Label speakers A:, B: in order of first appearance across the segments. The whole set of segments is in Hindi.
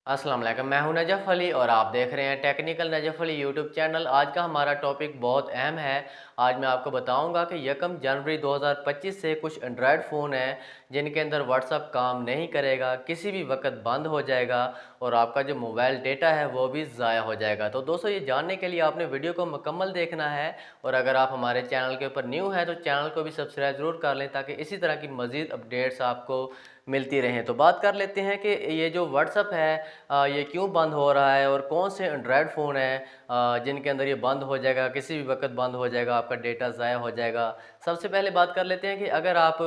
A: अस्सलाम वालेकुम, मैं हूं नजफ़ अली और आप देख रहे हैं technical Najaf Ali YouTube channel. आज का हमारा टॉपिक बहुत अहम है। आज मैं आपको बताऊंगा कि 1 जनवरी 2025 से कुछ एंड्रॉयड फ़ोन हैं जिनके अंदर व्हाट्सअप काम नहीं करेगा, किसी भी वक्त बंद हो जाएगा और आपका जो मोबाइल डेटा है वो भी ज़ाया हो जाएगा। तो दोस्तों, ये जानने के लिए आपने वीडियो को मुकम्मल देखना है और अगर आप हमारे चैनल के ऊपर न्यू हैं तो चैनल को भी सब्सक्राइब ज़रूर कर लें ताकि इसी तरह की मज़ीद अपडेट्स आपको मिलती रहें। तो बात कर लेते हैं कि ये जो व्हाट्सअप है ये क्यों बंद हो रहा है और कौन से एंड्रॉयड फ़ोन हैं जिनके अंदर ये बंद हो जाएगा, किसी भी वक्त बंद हो जाएगा, आपका डेटा ज़ाया हो जाएगा। सबसे पहले बात कर लेते हैं कि अगर आप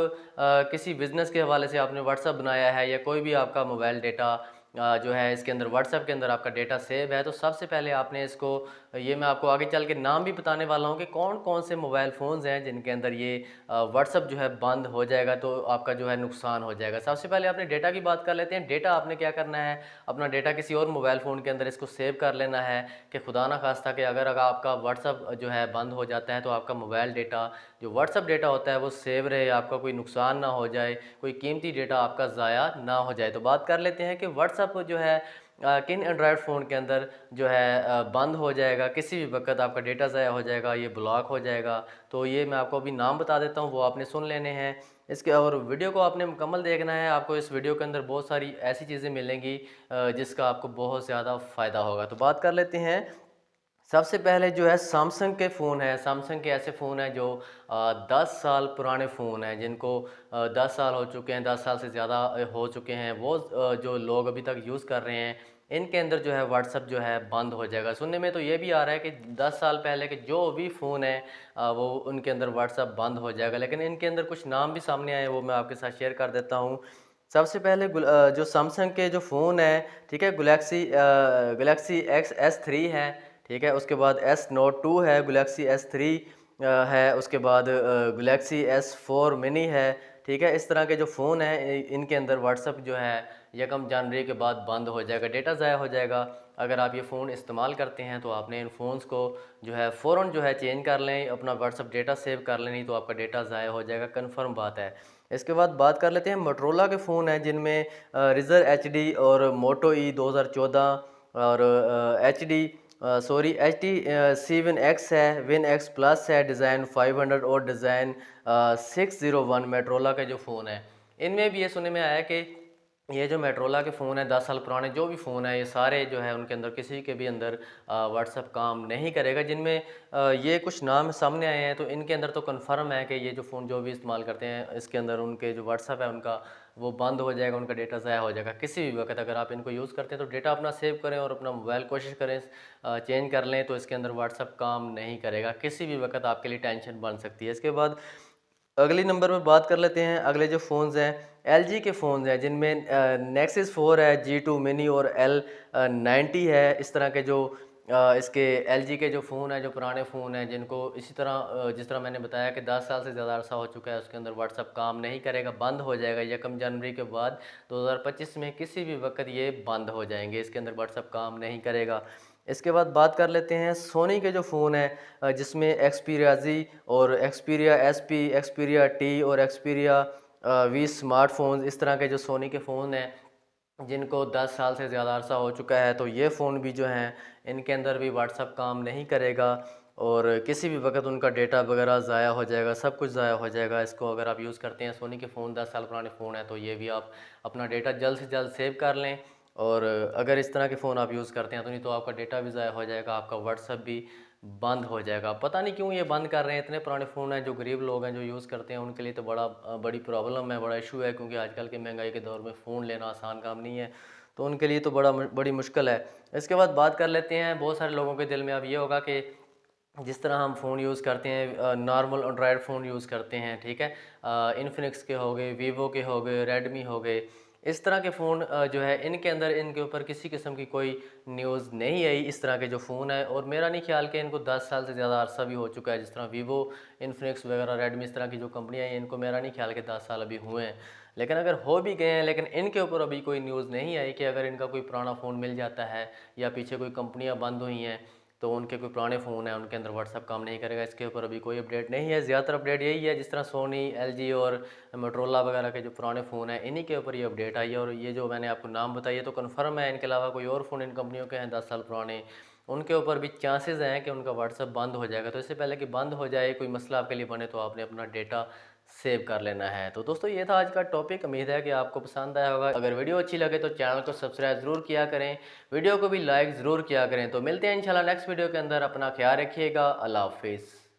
A: किसी बिज़नेस के हवाले से आपने व्हाट्सअप बनाया है या कोई भी आपका मोबाइल डेटा जो है इसके अंदर व्हाट्सएप के अंदर आपका डेटा सेव है, तो सबसे पहले आपने इसको, ये मैं आपको आगे चल के नाम भी बताने वाला हूँ कि कौन कौन से मोबाइल फ़ोन्स हैं जिनके अंदर ये व्हाट्सएप जो है बंद हो जाएगा, तो आपका जो है नुकसान हो जाएगा। सबसे पहले अपने डेटा की बात कर लेते हैं। डेटा आपने क्या करना है, अपना डेटा किसी और मोबाइल फ़ोन के अंदर इसको सेव कर लेना है कि खुदा ना खास्ता कि अगर आपका व्हाट्सएप जो है बंद हो जाता है तो आपका मोबाइल डेटा, जो व्हाट्सएप डेटा होता है वो सेव रहे, आपका कोई नुकसान ना हो जाए, कोई कीमती डेटा आपका ज़ाया ना हो जाए। तो बात कर लेते हैं कि व्हाट्सएप जो है किन एंड्रॉयड फ़ोन के अंदर जो है बंद हो जाएगा, किसी भी वक्त आपका डेटा ज़ाया हो जाएगा, ये ब्लॉक हो जाएगा। तो ये मैं आपको अभी नाम बता देता हूँ, वो आपने सुन लेने हैं इसके, और वीडियो को आपने मुकम्मल देखना है। आपको इस वीडियो के अंदर बहुत सारी ऐसी चीज़ें मिलेंगी जिसका आपको बहुत ज़्यादा फ़ायदा होगा। तो बात कर लेते हैं। सबसे पहले जो है सैमसंग के फ़ोन हैं। सैमसंग के ऐसे फ़ोन हैं जो 10 साल पुराने फ़ोन हैं, जिनको 10 साल हो चुके हैं, 10 साल से ज़्यादा हो चुके हैं, वो जो लोग अभी तक यूज़ कर रहे हैं, इनके अंदर जो है व्हाट्सअप जो है बंद हो जाएगा। सुनने में तो ये भी आ रहा है कि 10 साल पहले के जो भी फ़ोन हैं वो उनके अंदर व्हाट्सअप बंद हो जाएगा, लेकिन इनके अंदर कुछ नाम भी सामने आए, वो मैं आपके साथ शेयर कर देता हूँ। सबसे पहले जो सैमसंग के जो फ़ोन हैं, ठीक है, गैलेक्सी एक्स एस थ्री है, ठीक है, उसके बाद एस नोट 2 है, गैलेक्सी एस थ्री है, उसके बाद गैलेक्सी एस फोर मिनी है, ठीक है। इस तरह के जो फ़ोन हैं इनके अंदर व्हाट्सअप जो है 1 जनवरी के बाद बंद हो जाएगा, डेटा ज़ाया हो जाएगा। अगर आप ये फ़ोन इस्तेमाल करते हैं तो आपने इन फ़ोन्स को जो है फ़ौरन जो है चेंज कर लें, अपना व्हाट्सअप डेटा सेव कर लें, नहीं तो आपका डेटा ज़ाया हो जाएगा, कन्फर्म बात है। इसके बाद बात कर लेते हैं मोटरोला के फ़ोन हैं जिनमें रिज़र एच डी और मोटो ई 2014 और H D H D C win X है, विन एक्स प्लस है, डिज़ाइन 500 और डिज़ाइन 601 मेट्रोला के जो फ़ोन हैं। इनमें भी ये सुनने में आया है कि ये जो मेट्रोला के फ़ोन है 10 साल पुराने जो भी फ़ोन है, ये सारे जो है उनके अंदर किसी के भी अंदर व्हाट्सअप काम नहीं करेगा। जिनमें ये कुछ नाम सामने आए हैं, तो इनके अंदर तो कन्फर्म है कि ये जो फ़ोन जो भी इस्तेमाल करते हैं इसके अंदर उनके जो व्हाट्सअप है उनका वो बंद हो जाएगा, उनका डेटा ज़ाया हो जाएगा किसी भी वक्त। अगर आप इनको यूज़ करते हैं तो डेटा अपना सेव करें और अपना मोबाइल कोशिश करें चेंज कर लें, तो इसके अंदर व्हाट्सअप काम नहीं करेगा, किसी भी वक्त आपके लिए टेंशन बन सकती है। इसके बाद अगली नंबर पर बात कर लेते हैं। अगले जो फ़ोन्स हैं एलजी के फ़ोन्स हैं जिनमें नेक्सस 4 है, जी2 मिनी और एल 90 है। इस तरह के जो इसके एलजी के जो फ़ोन हैं, जो पुराने फ़ोन हैं, जिनको इसी तरह जिस तरह मैंने बताया कि 10 साल से ज़्यादा अरसा हो चुका है, उसके अंदर व्हाट्सअप काम नहीं करेगा, बंद हो जाएगा 1 जनवरी के बाद 2025 में किसी भी वक्त ये बंद हो जाएंगे, इसके अंदर व्हाट्सअप काम नहीं करेगा। इसके बाद बात कर लेते हैं सोनी के जो फ़ोन हैं जिसमें एक्सपीरिया जी और एक्सपीरिया एसपी, एक्सपीरिया टी और एक्सपीरिया वी स्मार्टफोन्स, इस तरह के जो सोनी के फ़ोन हैं जिनको 10 साल से ज़्यादा अरसा हो चुका है, तो ये फ़ोन भी जो हैं इनके अंदर भी व्हाट्सअप काम नहीं करेगा और किसी भी वक्त उनका डेटा वगैरह ज़ाया हो जाएगा, सब कुछ ज़ाया हो जाएगा। इसको अगर आप यूज़ करते हैं, सोनी के फ़ोन 10 साल पुराने फ़ोन हैं, तो ये भी आप अपना डेटा जल्द से जल्द सेव कर लें। और अगर इस तरह के फ़ोन आप यूज़ करते हैं तो नहीं तो आपका डेटा भी ज़ाया हो जाएगा, आपका व्हाट्सअप भी बंद हो जाएगा। पता नहीं क्यों ये बंद कर रहे हैं, इतने पुराने फ़ोन हैं, जो गरीब लोग हैं जो यूज़ करते हैं उनके लिए तो बड़ी प्रॉब्लम है, बड़ा इशू है, क्योंकि आजकल के महंगाई के दौर में फ़ोन लेना आसान काम नहीं है, तो उनके लिए तो बड़ी मुश्किल है। इसके बाद बात कर लेते हैं, बहुत सारे लोगों के दिल में अब ये होगा कि जिस तरह हम फ़ोन यूज़ करते हैं, नॉर्मल एंड्रॉयड फ़ोन यूज़ करते हैं, ठीक है, इन्फिनिक्स के हो गए, वीवो के हो गए, रेडमी हो गए, इस तरह के फ़ोन जो है इनके अंदर इनके ऊपर किसी किस्म की कोई न्यूज़ नहीं आई। इस तरह के जो फ़ोन है, और मेरा नहीं ख्याल कि इनको 10 साल से ज़्यादा अरसा भी हो चुका है। जिस तरह वीवो, इन्फिनिक्स वगैरह, रेडमी, इस तरह की जो कंपनियाँ हैं, इनको मेरा नहीं ख्याल कि 10 साल अभी हुए हैं। लेकिन अगर हो भी गए हैं, लेकिन इनके ऊपर अभी कोई न्यूज़ नहीं आई कि अगर इनका कोई पुराना फ़ोन मिल जाता है या पीछे कोई कंपनियाँ बंद हुई हैं, तो उनके कोई पुराने फ़ोन हैं उनके अंदर व्हाट्सअप काम नहीं करेगा। इसके ऊपर अभी कोई अपडेट नहीं है। ज़्यादातर अपडेट यही है, जिस तरह सोनी, एलजी और मोटरोला वगैरह के जो पुराने फ़ोन हैं इन्हीं के ऊपर ये अपडेट आई है। और ये जो मैंने आपको नाम बताया तो कन्फर्म है, इनके अलावा कोई और फ़ोन इन कंपनियों के हैं 10 साल पुराने, उनके ऊपर भी चांसेस हैं कि उनका व्हाट्सअप बंद हो जाएगा। तो इससे पहले कि बंद हो जाए, कोई मसला आपके लिए बने, तो आपने अपना डेटा सेव कर लेना है। तो दोस्तों ये था आज का टॉपिक, उम्मीद है कि आपको पसंद आया होगा। अगर वीडियो अच्छी लगे तो चैनल को सब्सक्राइब ज़रूर किया करें, वीडियो को भी लाइक ज़रूर किया करें। तो मिलते हैं इंशाल्लाह नेक्स्ट वीडियो के अंदर। अपना ख्याल रखिएगा। अल्लाह हाफिज़।